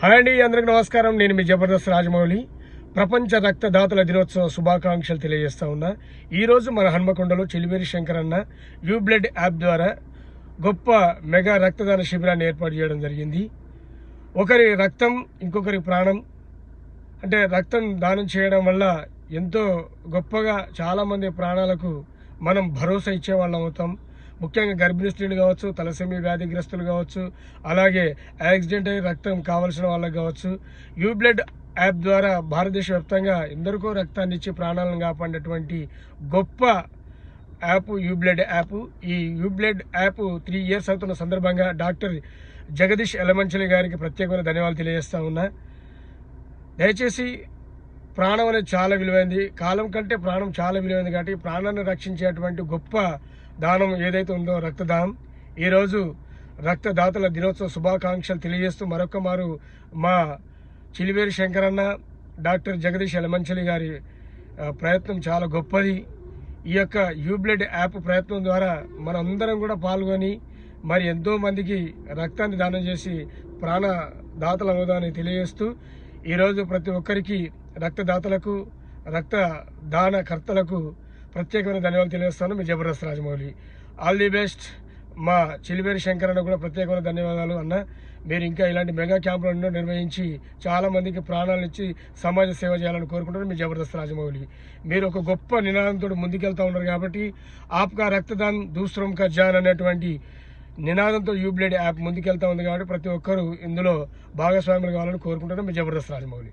Hi అండి, అందరికి నమస్కారం. నేను మీ జబర్దస్త్ రాజమౌళి. ప్రపంచ రక్తదాతల దినోత్సవ శుభాకాంక్షలు తెలియజేస్తా ఉన్నా. ఈరోజు మన హన్మకొండలో చిలివేరి శంకర్ అన్న యూబ్లడ్ యాప్ ద్వారా గొప్ప మెగా రక్తదాన శిబిరాన్ని ఏర్పాటు చేయడం జరిగింది. ఒకరి రక్తం ఇంకొకరి ప్రాణం, అంటే రక్తం దానం చేయడం వల్ల ఎంతో గొప్పగా చాలామంది ప్రాణాలకు మనం భరోసా ఇచ్చేవాళ్ళం అవుతాం. ముఖ్యంగా గర్భిణీ స్త్రీలు కావచ్చు, తలసేమి వ్యాధిగ్రస్తులు కావచ్చు, అలాగే యాక్సిడెంట్ అయ్యి రక్తం కావలసిన వాళ్ళకి కావచ్చు. యూబ్లడ్ యాప్ ద్వారా భారతదేశ వ్యాప్తంగా ఎందరికో రక్తాన్ని ఇచ్చి ప్రాణాలను కాపాడినటువంటి గొప్ప యాప్ యూబ్లడ్ యాప్. ఈ యూబ్లడ్ యాప్ 3 years అవుతున్న సందర్భంగా డాక్టర్ జగదీష్ ఎలమంచిలి గారికి ప్రత్యేకమైన ధన్యవాదాలు తెలియజేస్తా ఉన్నా. దయచేసి ప్రాణం అనేది చాలా విలువైంది, కాలం కంటే ప్రాణం చాలా విలువైంది. కాబట్టి ప్రాణాన్ని రక్షించేటువంటి గొప్ప దానం ఏదైతే ఉందో రక్తదానం. ఈరోజు రక్తదాతల దినోత్సవ శుభాకాంక్షలు తెలియజేస్తూ మరొక మారు మా చిలివేరి శంకరన్న డాక్టర్ జగదీష్ ఎలమంచిలి గారి ప్రయత్నం చాలా గొప్పది. ఈ యొక్క యూబ్లడ్ యాప్ ప్రయత్నం ద్వారా మనందరం కూడా పాల్గొని మరి ఎంతో మందికి రక్తాన్ని దానం చేసి ప్రాణదాతలు అవుదామని తెలియజేస్తూ ఈరోజు ప్రతి ఒక్కరికి రక్తదాతలకు రక్తదానకర్తలకు ప్రత్యేకమైన ధన్యవాదాలు తెలియజేస్తాను. మీ Jabardasth Rajamouli. All the best. మా చిలివేరి శంకరన్న కూడా ప్రత్యేకమైన ధన్యవాదాలు అన్న. మీరు ఇంకా ఇలాంటి మెగా క్యాంపులను నిర్వహించి చాలా మందికి ప్రాణాలను ఇచ్చి సమాజ సేవ చేయాలని కోరుకుంటున్నారు. మీ జబర్దస్త్ రాజమౌళి. మీరు ఒక గొప్ప నినాదంతో ముందుకెళ్తా ఉన్నారు కాబట్టి ఆప్కా రక్తదాన్ దూసరోం కా జాన్ అనేటువంటి నినాదంతో యూబ్లడ్ యాప్ ముందుకెళ్తా ఉంది కాబట్టి ప్రతి ఒక్కరూ ఇందులో భాగస్వాములు కావాలని కోరుకుంటున్నారు. మీ జబర్దస్త్ రాజమౌళి.